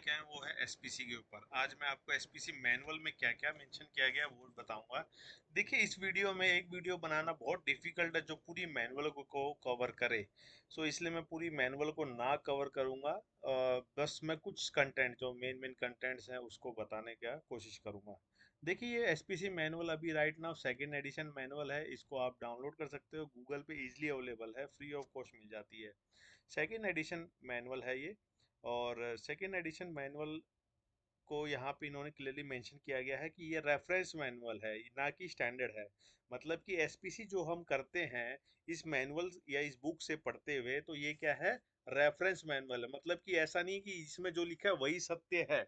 Topic है वो है एसपीसी के ऊपर। आज मैं आपको एसपीसी मैनुअल में क्या क्या मेंशन किया गया है वो बताऊंगा। देखिए, इस वीडियो में एक वीडियो बनाना बहुत डिफिकल्ट है जो पूरी मैनुअल को कवर करे। सो इसलिए मैं पूरी मैनुअल को ना कवर करूंगा। बस मैं कुछ कंटेंट जो मेन मेन कंटेंट्स हैं उसको बताने का कोशिश करूंगा। देखिए, ये एसपीसी मैनुअल अभी right now second edition manual है। इसको आप डाउनलोड कर सकते हो, गूगल पे इजीली अवेलेबल है, फ्री ऑफ कॉस्ट मिल जाती है। सेकेंड एडिशन मैनुअल है ये। और सेकेंड एडिशन मैनुअल को यहाँ पे इन्होंने क्लियरली मेंशन किया गया है कि ये रेफरेंस मैनुअल है, ना कि स्टैंडर्ड है। मतलब कि एसपीसी जो हम करते हैं इस मैनुअल या इस बुक से पढ़ते हुए, तो ये क्या है, रेफरेंस मैनुअल है। मतलब कि ऐसा नहीं कि इसमें जो लिखा है वही सत्य है।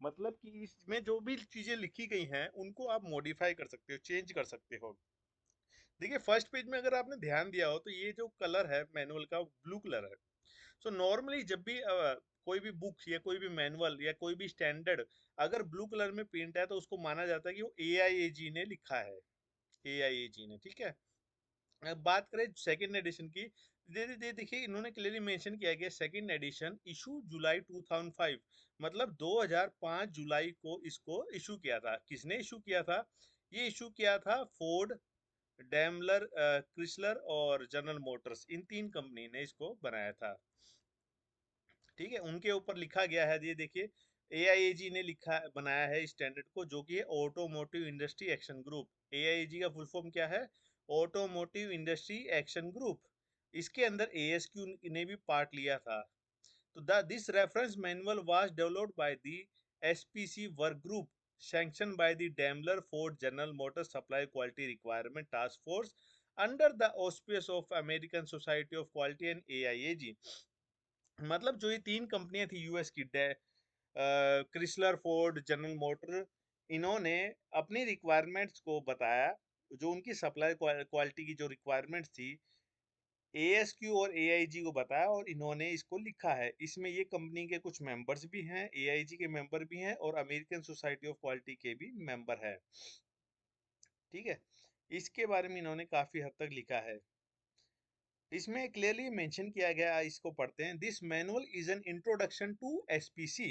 मतलब कि इसमें जो भी चीजें लिखी गई हैं उनको आप मॉडिफाई कर सकते हो, चेंज कर सकते हो। देखिए, फर्स्ट पेज में अगर आपने ध्यान दिया हो तो ये जो कलर है मैनुअल का, ब्लू कलर है। सो नॉर्मली जब भी कोई भी बुक या कोई भी मैनुअल या कोई भी स्टैंडर्ड अगर ब्लू कलर में प्रिंट है तो उसको माना जाता है कि वो AIAG ने लिखा है। AIAG ने, ठीक है। अब बात करें सेकंड एडिशन की। देखिए, इन्होंने क्लियरली मेंशन किया गया सेकंड एडिशन इशू जुलाई 2005। मतलब 2005 जुलाई को इसको इशू किया था। किसने इशू किया था? ये इशू किया था फोर्ड, डैमलर, क्रिसलर और जनरल मोटर्स, इन तीन कंपनी ने इसको बनाया था। ठीक है, उनके ऊपर लिखा गया है। ये देखिए, AIAG ने लिखा बनाया है स्टैंडर्ड को, जो कि है automotive industry action group. AIAG का फुल फॉर्म क्या है? Automotive industry action group. इसके अंदर ASQ ने भी पार्ट लिया था। तो this reference manual was developed by the SPC work group, sanctioned by the Daimler Ford General Motors Supply Quality Requirement Task Force under the auspices of American Society of Quality and AIAG। मतलब जो ये तीन कंपनियां थी US की, Chrysler, Ford, general motor, इन्होंने अपनी requirements को बताया। जो उनकी सप्लाई क्वालिटी की जो रिक्वायरमेंट्स थी, ASQ और AIG को बताया और इन्होंने इसको लिखा है। इसमें ये कंपनी के कुछ मेंबर्स भी हैं, AIG के मेंबर भी हैं और अमेरिकन सोसाइटी ऑफ क्वालिटी के भी मेंबर है। ठीक है, इसके बारे में इन्होंने काफी हद तक लिखा है। इसमें क्लियरली मेंशन किया गया, इसको पढ़ते हैं। This manual is an introduction to SPC.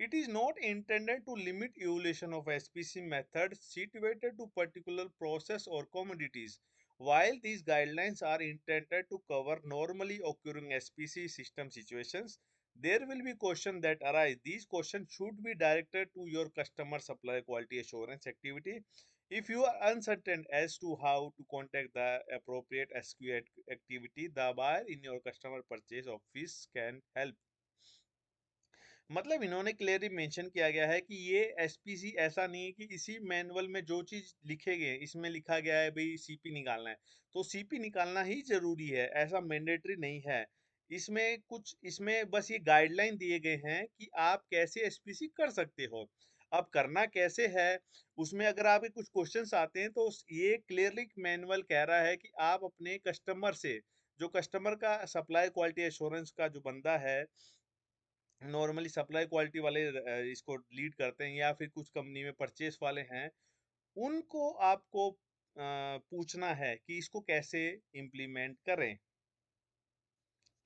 It is not intended to limit evaluation of SPC methods situated to particular process or commodities. While these guidelines are intended to cover normally occurring SPC system situations, there will be questions that arise. These questions should be directed to your customer supply quality assurance activity. If you are uncertain as to how to contact the appropriate SQ activity, the buyer in your customer purchase office can help। मतलब इन्होंने clearly mention किया गया है कि ये SPC ऐसा नहीं है कि इसी मैनुअल में जो चीज लिखे गए, इसमें लिखा गया है भाई सीपी निकालना है तो सीपी निकालना ही जरूरी है, ऐसा मैंडेटरी नहीं है। इसमें बस ये गाइडलाइन दिए गए हैं कि आप कैसे एसपीसी कर सकते हो। अब करना कैसे है, उसमें अगर आपके कुछ क्वेश्चंस आते हैं तो ये क्लियरली मैनुअल कह रहा है कि आप अपने कस्टमर से, जो कस्टमर का सप्लाई क्वालिटी एश्योरेंस का जो बंदा है, नॉर्मली सप्लाई क्वालिटी वाले इसको लीड करते हैं या फिर कुछ कंपनी में परचेस वाले हैं, उनको आपको पूछना है कि इसको कैसे इम्प्लीमेंट करें।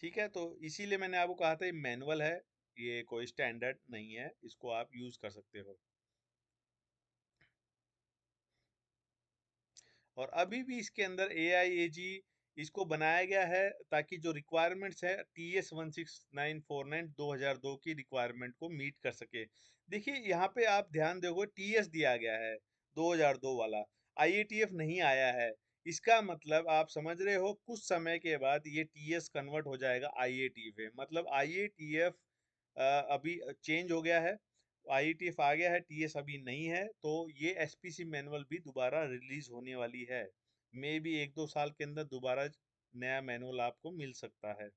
ठीक है, तो इसीलिए मैंने आपको कहा था ये मैनुअल है, ये कोई स्टैंडर्ड नहीं है, इसको आप यूज कर सकते हो। और अभी भी इसके अंदर AIAG इसको बनाया गया है ताकि जो रिक्वायरमेंट्स है TS 16949 2002 की रिक्वायरमेंट को मीट कर सके। देखिए, यहाँ पे आप ध्यान दोगे TS दिया गया है 2002 वाला, IATF नहीं आया है। इसका मतलब आप समझ रहे हो कुछ समय के बाद ये TS कन्वर्ट हो जाएगा IATF में। मतलब IATF अभी चेंज हो गया है, IETF आ गया है, TS अभी नहीं है। तो ये SPC मैनुअल भी दोबारा रिलीज होने वाली है। मे भी एक दो साल के अंदर दोबारा नया मैनुअल आपको मिल सकता है।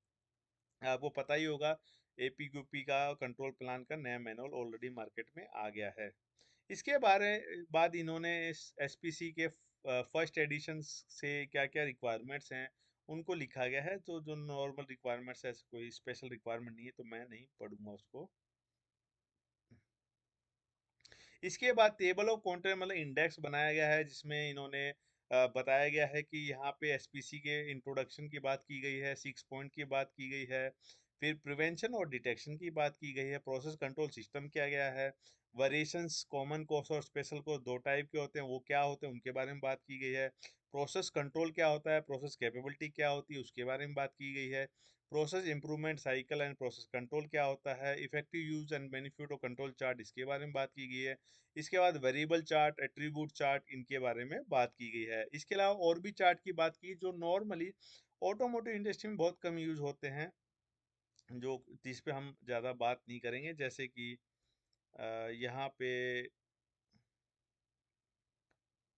आपको पता ही होगा, APQP का कंट्रोल प्लान का नया मैनुअल ऑलरेडी मार्केट में आ गया है। इसके बाद इन्होंने SPC के फर्स्ट एडिशन से क्या क्या रिक्वायरमेंट्स हैं उनको लिखा गया है। तो जो नॉर्मल रिक्वायरमेंट्स है, कोई स्पेशल रिक्वायरमेंट नहीं है, तो मैं नहीं पढ़ूंगा उसको। इसके बाद टेबल ऑफ कंटेंट मतलब इंडेक्स बनाया गया है, जिसमें इन्होंने बताया गया है कि यहाँ पे एसपीसी के इंट्रोडक्शन की बात की गई है, 6 पॉइंट की बात की गई है। फिर प्रिवेंशन और डिटेक्शन की बात की गई है। प्रोसेस कंट्रोल सिस्टम किया गया है। वेरिएशंस, कॉमन कोर्स और स्पेशल कोर्स दो टाइप के होते हैं, वो क्या होते हैं उनके बारे में बात की गई है। प्रोसेस कंट्रोल क्या होता है, प्रोसेस कैपेबिलिटी क्या होती है उसके बारे में बात की गई है। Process improvement cycle and process control क्या होता है, effective use and benefit of control chart इसके बारे में बात की गई है। इसके बाद वेरिएबल चार्ट, एट्रीब्यूट चार्ट इनके बारे में बात की गई है। इसके अलावा और भी चार्ट की बात की जो नॉर्मली ऑटोमोटिव इंडस्ट्री में बहुत कम यूज होते हैं, जो जिस पे हम ज़्यादा बात नहीं करेंगे, जैसे कि यहाँ पे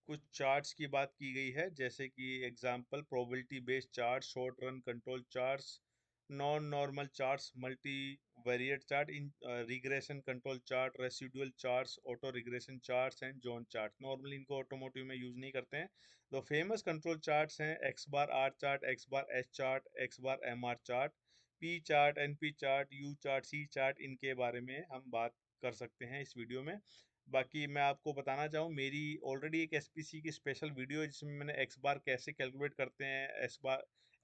कुछ चार्ट्स की बात की गई है, जैसे कि example probability based chart, short run control charts, non normal charts, multivariate chart, in regression control chart, residual charts, auto regression charts and zone chart. Normally इनको ऑटोमोटिव में यूज नहीं करते हैं। तो फेमस कंट्रोल चार्ट्स हैं X bar R chart, X bar S chart, X bar M R chart, P chart, N P chart, U chart, C chart, इनके बारे में हम बात कर सकते हैं इस वीडियो में। बाकी मैं आपको बताना चाहूँ, मेरी ऑलरेडी एक एसपीसी की स्पेशल वीडियो है जिसमें मैंने एक्स बार कैसे कैलकुलेट करते हैं,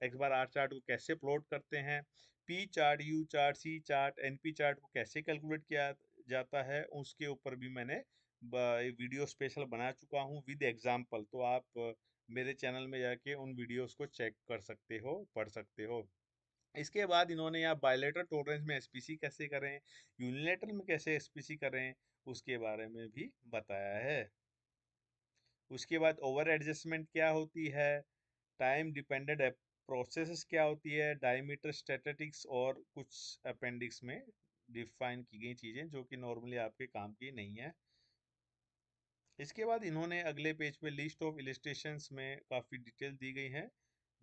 एक्स बार आर चार्ट को कैसे प्लॉट करते हैं, P chart, U chart, C chart, NP chart को कैसे कैलकुलेट किया जाता है, उसके ऊपर भी मैंने वीडियो स्पेशल बना चुका हूँ विद एग्जाम्पल। तो आप मेरे चैनल में जाके उन वीडियोस को चेक कर सकते हो, पढ़ सकते हो। इसके बाद इन्होंने यहाँ बायलेटरल टॉलरेंस में एसपीसी कैसे करें, यूनिलेटरल में कैसे एसपीसी करें, उसके बारे में भी बताया है। उसके बाद ओवर एडजस्टमेंट क्या होती है, टाइम डिपेंडेंट प्रोसेसेस क्या होती है, डायमीटर स्टैटिस्टिक्स और कुछ अपेंडिक्स में डिफाइन की गई चीज़ें जो कि नॉर्मली आपके काम की नहीं है। इसके बाद इन्होंने अगले पेज पे लिस्ट ऑफ इलिस्ट्रेशंस में काफ़ी डिटेल दी गई हैं,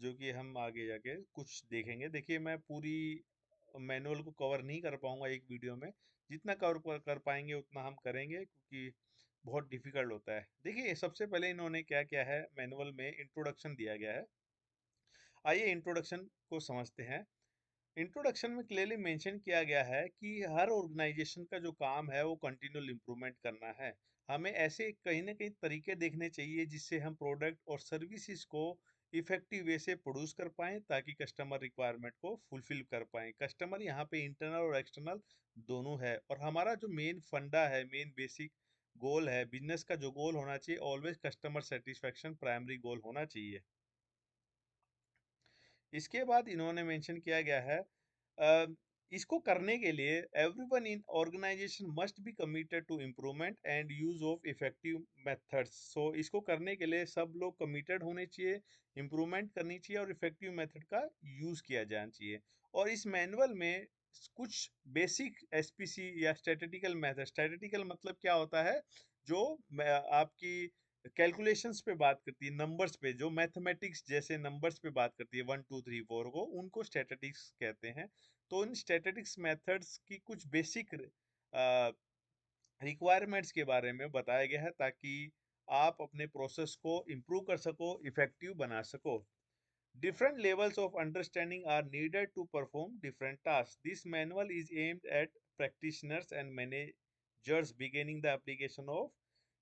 जो कि हम आगे जाके कुछ देखेंगे। देखिए, मैं पूरी मैनुअल को कवर नहीं कर पाऊंगा एक वीडियो में, जितना कवर कर पाएंगे उतना हम करेंगे, क्योंकि बहुत डिफिकल्ट होता है। देखिए, सबसे पहले इन्होंने क्या किया है, मैनुअल में इंट्रोडक्शन दिया गया है। आइए इंट्रोडक्शन को समझते हैं। इंट्रोडक्शन में क्लियरली मेंशन किया गया है कि हर ऑर्गेनाइजेशन का जो काम है वो कंटिन्यूअल इम्प्रूवमेंट करना है। हमें ऐसे कहीं ना कहीं तरीके देखने चाहिए जिससे हम प्रोडक्ट और सर्विसेज को इफेक्टिव वे से प्रोड्यूस कर पाएं, ताकि कस्टमर रिक्वायरमेंट को फुलफिल कर पाएं। कस्टमर यहाँ पे इंटरनल और एक्सटर्नल दोनों है, और हमारा जो मेन फंडा है, मेन बेसिक गोल है, बिजनेस का जो गोल होना चाहिए, always customer satisfaction primary goal होना चाहिए। इसके बाद इन्होंने मेंशन किया गया है, इसको करने के लिए everyone in organisation must be committed to improvement and use of effective methods. So इसको करने के लिए सब लोग कमिटेड होने चाहिए, इम्प्रूवमेंट करनी चाहिए और इफेक्टिव मेथड का यूज किया जाना चाहिए। और इस मैनुअल में कुछ बेसिक एसपीसी या स्टैटिस्टिकल मेथड, स्टैटिस्टिकल मतलब क्या होता है, जो आपकी कैलकुलेशंस पे बात करती है, नंबर्स पे, जो मैथमेटिक्स जैसे नंबर्स पे बात करती है, 1 2 3 4 को, उनको स्टैटिस्टिक्स कहते हैं। तो इन स्टैटिस्टिक्स मेथड्स की कुछ बेसिक रिक्वायरमेंट्स के बारे में बताया गया है, ताकि आप अपने प्रोसेस को इम्प्रूव कर सको, इफेक्टिव बना सको। Different levels of understanding are needed to perform different tasks. This manual is aimed at practitioners and managers beginning the application of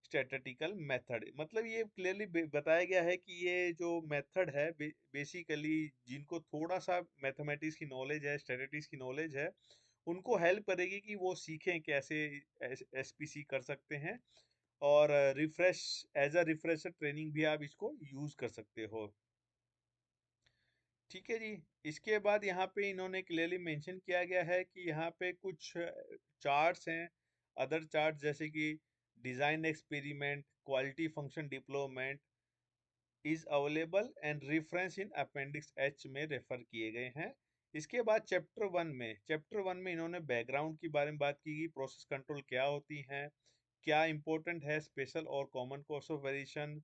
statistical method. मतलब ये क्लियरली बताया गया है कि ये जो मेथड है, बेसिकली जिनको थोड़ा सा मैथमेटिक्स की नॉलेज है, स्टैटिस्टिक्स की नॉलेज है, उनको हेल्प करेगी कि वो सीखें कैसे एसपीसी कर सकते हैं। और refresh, as a refresher training भी आप इसको यूज कर सकते हो। ठीक है जी। इसके बाद यहाँ पे इन्होंने क्लियरली मेंशन किया गया है कि यहाँ पे कुछ चार्ट्स हैं, अदर चार्ट, जैसे कि design experiment, quality function deployment is available and reference in appendix H में रेफर किए गए हैं। इसके बाद चैप्टर वन में इन्होंने बैकग्राउंड के बारे में बात की गई, प्रोसेस कंट्रोल क्या होती हैं, क्या इंपॉर्टेंट है, स्पेशल और common course of variation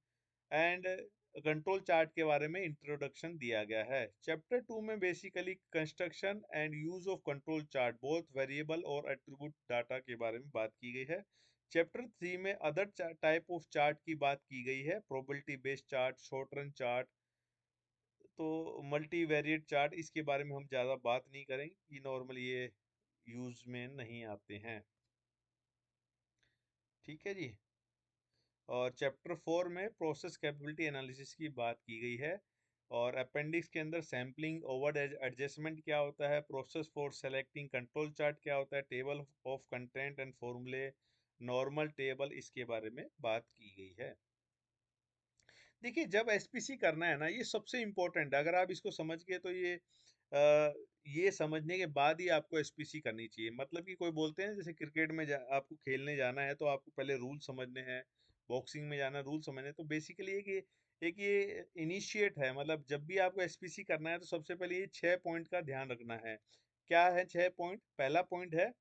and control chart के बारे में इंट्रोडक्शन दिया गया है। चैप्टर 2 में basically construction and use of control chart, both variable और एट्रीब्यूट डाटा के बारे में बात की गई है। चैप्टर 3 में अदर टाइप ऑफ चार्ट की बात की गई है, probability based chart, short run chart, तो मल्टी वेरिएट चार्ट, इसके बारे में हम ज़्यादा बात नहीं करेंगे, ये नॉर्मली ये यूज में नहीं आते हैं। ठीक है जी। और चैप्टर 4 में प्रोसेस कैपेबिलिटी एनालिसिस की बात की गई है। और अपेंडिक्स के अंदर सैम्पलिंग ओवर एडजस्टमेंट क्या होता है, process for selecting control chart क्या होता है, टेबल ऑफ कंटेंट एंड फॉर्मूले, नॉर्मल टेबल, इसके बारे में बात की गई है। देखिए जब एसपीसी करना है ना, ये सबसे इम्पोर्टेंट है। अगर आप इसको समझ गए तो ये समझने के बाद ही आपको एसपीसी करनी चाहिए। मतलब कि कोई बोलते हैं जैसे क्रिकेट में आपको खेलने जाना है तो आपको पहले रूल समझने हैं, बॉक्सिंग में जाना रूल समझने हैं। तो बेसिकली एक ये इनिशिएट है। मतलब जब भी आपको एसपीसी करना है तो सबसे पहले ये 6 पॉइंट का ध्यान रखना है। क्या है 6 पॉइंट? पहला पॉइंट है,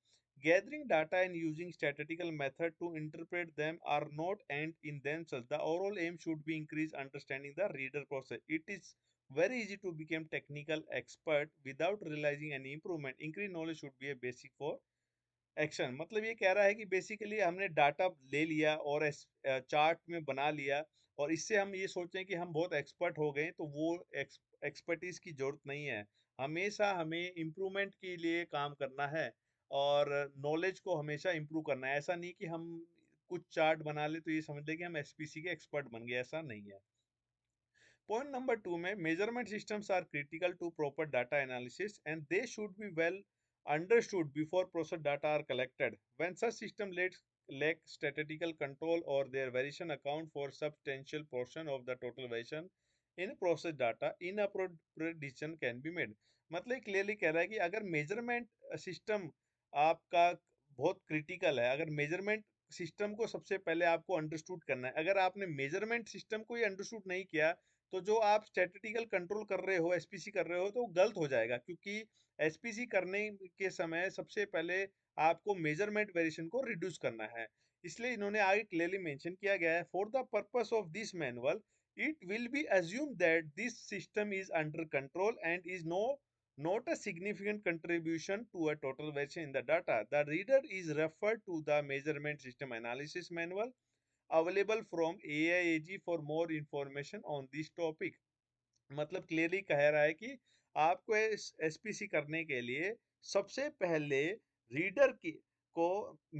gathering data and using statistical method to interpret them are not end in themselves. The overall aim should be increase understanding the reader process. It is very easy to become technical expert without realizing any improvement. Increased knowledge should be a basic for action. मतलब ये कह रहा है कि basically हमने data ले लिया और चार्ट में बना लिया, और इससे हम ये सोचें कि हम बहुत एक्सपर्ट हो गए, तो वो एक्सपर्टीज की जरूरत नहीं है। हमेशा हमें इम्प्रूवमेंट के लिए काम करना है और नॉलेज को हमेशा इम्प्रूव करना है। ऐसा नहीं कि हम कुछ चार्ट बना ले तो ये समझ लें कि हम एसपीसी के एक्सपर्ट बन गए, ऐसा नहीं है। पॉइंट नंबर 2 में, measurement systems are critical to proper data analysis and they should be well understood before process data are collected. When such system lack statistical control or their variation account for substantial portion of the total variation in process data, inappropriate decision can be made. मतलब clearly कह रहा है कि अगर measurement system आपका बहुत critical है, अगर मेजरमेंट सिस्टम को सबसे पहले आपको अंडरस्टूड करना है, अगर आपने मेजरमेंट सिस्टम को ही अंडरस्टूड नहीं किया तो जो आप स्टैटिस्टिकल कंट्रोल कर रहे हो, एसपीसी कर रहे हो, तो गलत हो जाएगा। क्योंकि एसपीसी करने के समय सबसे पहले आपको मेजरमेंट वेरिएशन को रिड्यूस करना है। इसलिए इन्होंने आगे क्लियरली मेंशन किया गया है, for the purpose of this manual it will be assumed that this system is under control and is not a significant contribution to a total variation in the data. The reader is referred to the measurement system analysis manual available from AIAG for more information on this topic. मतलब clearly कह रहा है कि आपको SPC करने के लिए सबसे पहले रीडर की को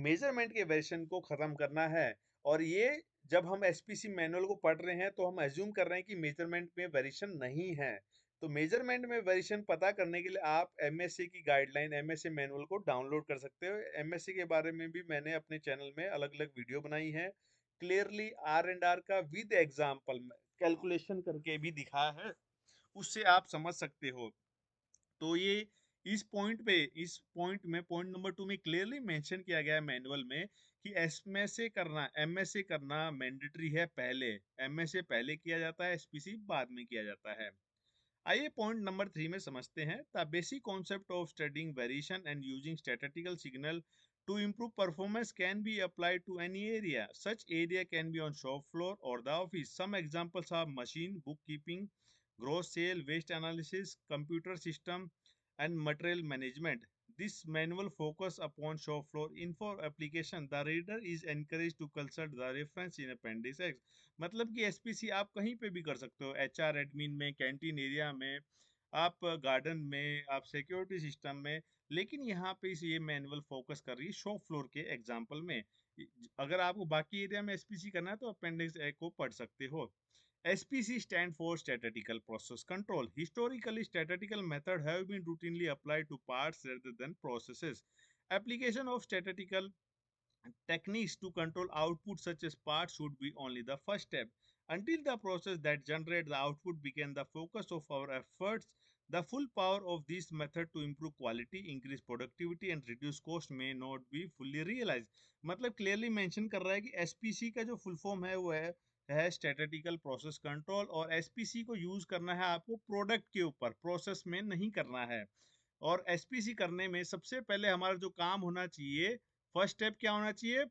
मेजरमेंट के वेरिएशन को खत्म करना है। और ये जब हम एसपीसी मैनुअल को पढ़ रहे हैं तो हम एज्यूम कर रहे हैं कि मेजरमेंट में वेरिएशन नहीं है। तो मेजरमेंट में वेरिएशन पता करने के लिए आप एमएससी की गाइडलाइन, एमएससी मैनुअल को डाउनलोड कर सकते हो। एमएससी के बारे में भी मैंने अपने चैनल में अलग अलग वीडियो बनाई है, क्लियरली आर एंड आर का विद एग्जाम्पल कैलकुलेशन करके भी दिखाया है, उससे आप समझ सकते हो। तो ये इस पॉइंट में, पॉइंट नंबर 2 में क्लियरली मेंशन किया गया है मैनुअल में कि एमएसए करना मैंडेटरी है पहले। एमएसए पहले किया जाता है, एसपीसी बाद में किया जाता है। आइए पॉइंट नंबर 3 में समझते हैं, the basic concept of studying variation and using statistical signal to improve performance can be applied to any area. Such area can be on shop floor or the office. Some examples are machine bookkeeping, gross sale, waste analysis, computer system, and material management. This manual focus upon shop floor info application. The reader is encouraged to consult the reference in appendix X. मतलब कि SPC आप कहीं पे भी कर सकते हो, HR admin में, कैंटीन एरिया में, आप गार्डन में, आप सिक्योरिटी सिस्टम में। लेकिन यहाँ पे इस ये मैनुअल फोकस कर रही है शॉप फ्लोर के एग्जांपल में। अगर आपको बाकी एरिया में एसपीसी करना है तो अपेंडिक्स ए को पढ़ सकते हो। SPC stand for statistical process control. Historically, statistical methods have been routinely applied to parts rather than processes. Application of statistical techniques to control output such as parts should be only the first step. Until the process that generates the output became the focus of our efforts, the full power of this method to improve quality, increase productivity and reduce cost may not be fully realized. मतलब clearly mention कर रहा है कि SPC का जो full form है वो है स्टैटिस्टिकल प्रोसेस कंट्रोल, और एसपीसी को यूज करना है आपको प्रोडक्ट के ऊपर, प्रोसेस में नहीं करना है। और एसपीसी करने में सबसे पहले हमारा जो काम होना चाहिए, फर्स्ट स्टेप क्या होना चाहिए,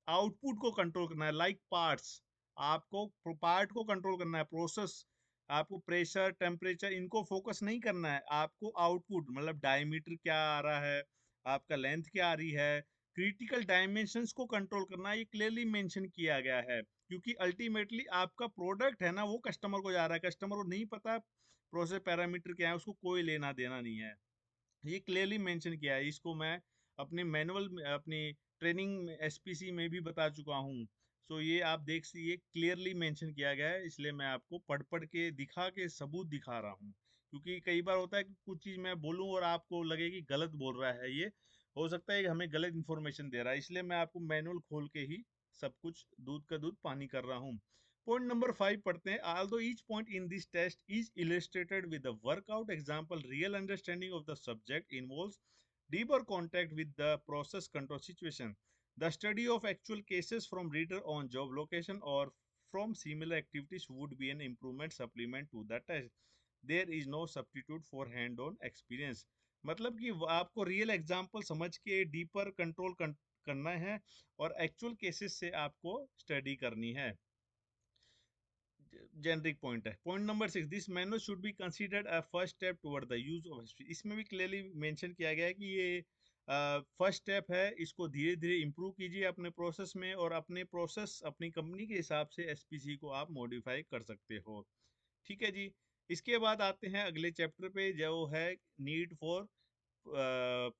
आउटपुट को कंट्रोल करना है। लाइक पार्ट्स, आपको पार्ट को कंट्रोल करना है, प्रोसेस, आपको प्रेशर, टेम्परेचर, इनको फोकस नहीं करना है। आपको आउटपुट मतलब डायमीटर क्या आ रहा है, आपका लेंथ क्या आ रही है, क्रिटिकल डायमेंशंस को कंट्रोल करना है। ये क्लियरली मेंशन किया गया है, क्योंकि अल्टीमेटली आपका प्रोडक्ट है ना वो कस्टमर को जा रहा है। कस्टमर को नहीं पता प्रोसेस पैरामीटर क्या है, उसको कोई लेना देना नहीं है। ये क्लियरली मेंशन किया है। इसको मैं अपने मैनुअल में, अपनी ट्रेनिंग एसपीसी में भी बता चुका हूँ। सो ये आप देख ये क्लियरली मेंशन किया गया है, इसलिए मैं आपको पढ़ पढ़ के दिखा के सबूत दिखा रहा हूँ। क्योंकि कई बार होता है कि कुछ चीज़ मैं बोलूँ और आपको लगे कि गलत बोल रहा है ये, हो सकता है कि हमें गलत इन्फॉर्मेशन दे रहा है, इसलिए मैं आपको मैनुअल खोल के ही सब कुछ दूध का दूध पानी कर रहा हूँ। पॉइंट नंबर 5 पढ़ते हैं। Although each point in this test is illustrated with a workout example, real understanding of the subject involves deeper contact with the process control situation. The study of actual cases from reader on job location or from similar activities would be an improvement supplement to the test. There is no substitute for hand-on experience. मतलब कि आपको real example समझ के deeper control करना है और actual cases से आपको स्टडी करनी है। जेनरिक पॉइंट है। Point number 6, this manual should be considered a first step toward the use of history. इसमें भी क्लियरली मेंशन किया गया है कि ये फर्स्ट स्टेप है, इसको धीरे धीरे इम्प्रूव कीजिए अपने प्रोसेस में और अपने प्रोसेस अपनी कंपनी के हिसाब से एसपीसी को आप मॉडिफाई कर सकते हो। ठीक है जी। इसके बाद आते हैं अगले चैप्टर पे जो है need for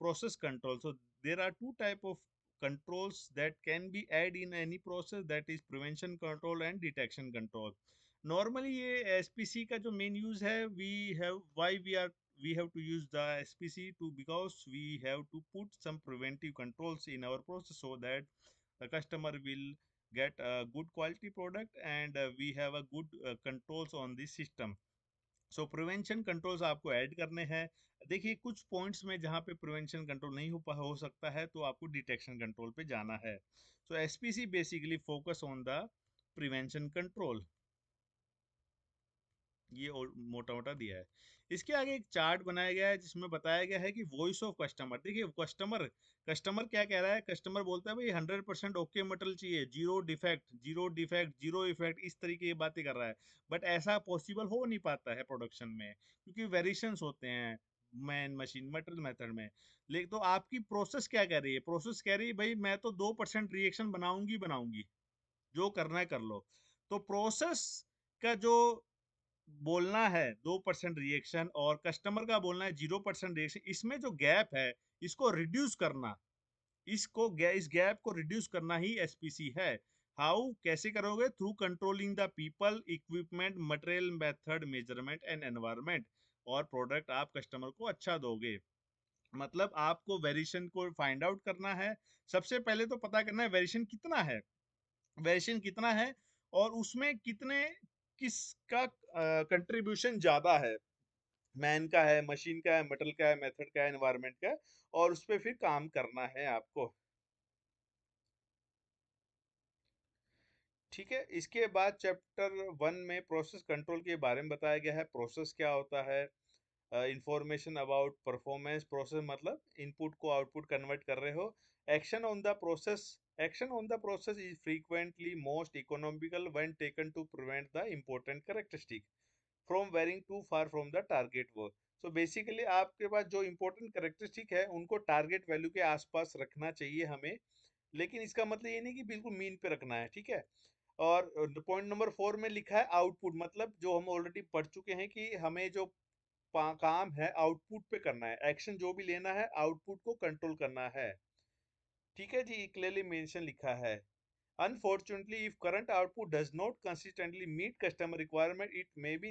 process control. So there are two type of controls that can be add in any process, that is prevention control and detection control. Normally ये SPC का जो main use है, we have to use the SPC to because we have to put some preventive controls in our process so that the customer will get a good quality product and we have a good controls on the system. So prevention controls आपको add करने हैं। देखिए कुछ points में जहाँ पे prevention control नहीं हो सकता है तो आपको डिटेक्शन कंट्रोल पे जाना है। So SPC basically focus on the prevention control. ये मोटा मोटा दिया है। इसके आगे एक चार्ट बनाया गया है जिसमें बताया गया है कि वॉइस ऑफ कस्टमर। देखिए कस्टमर कस्टमर क्या कह रहा है, कस्टमर बोलता है भाई 100% ओके मटेरियल चाहिए, zero defect zero defect zero effect, इस तरीके की बातें कर रहा है। बट ऐसा पॉसिबल हो नहीं पाता है प्रोडक्शन में क्योंकि वेरिएशंस होते हैं मैन मशीन मटेरियल मेथड में। लेकिन तो आपकी प्रोसेस क्या कह रही है, प्रोसेस कह रही है भाई मैं तो 2% रिएक्शन बनाऊंगी बनाऊंगी, जो करना है कर लो। तो प्रोसेस का जो बोलना है 2% रिएक्शन और कस्टमर का बोलना है 0% रिएक्शन, इसमें जो गैप है इसको रिड्यूस करना, इस गैप को रिड्यूस करना ही एसपीसी है। हाउ कैसे करोगे, through controlling the people equipment material method measurement and environment, और प्रोडक्ट आप कस्टमर को अच्छा दोगे। मतलब आपको वेरिएशन को फाइंड आउट करना है। सबसे पहले तो पता करना है वेरिएशन कितना है, वेरिएशन कितना है और उसमें कितने किसका कंट्रीब्यूशन ज्यादा है, मैन का है, मशीन का है, मेटल का है, मेथड का है, एनवायरनमेंट का है, और उस पर फिर काम करना है आपको। ठीक है। इसके बाद चैप्टर 1 में प्रोसेस कंट्रोल के बारे में बताया गया है। प्रोसेस क्या होता है, इंफॉर्मेशन अबाउट परफॉर्मेंस, प्रोसेस मतलब इनपुट को आउटपुट कन्वर्ट कर रहे हो। Action on the process, action on the process is frequently most economical when taken to prevent the important characteristic from varying too far from the target work. So basically आपके पास जो important characteristic है उनको target value के आसपास रखना चाहिए हमें, लेकिन इसका मतलब ये नहीं कि बिल्कुल मीन पे रखना है। ठीक है। और पॉइंट नंबर 4 में लिखा है आउटपुट, मतलब जो हम ऑलरेडी पढ़ चुके हैं कि हमें जो काम है आउटपुट पे करना है, एक्शन जो भी लेना है आउटपुट को कंट्रोल करना है। ठीक है जी, क्लियरली मेंशन लिखा है। Unfortunately if current output does not consistently meet customer requirement it may B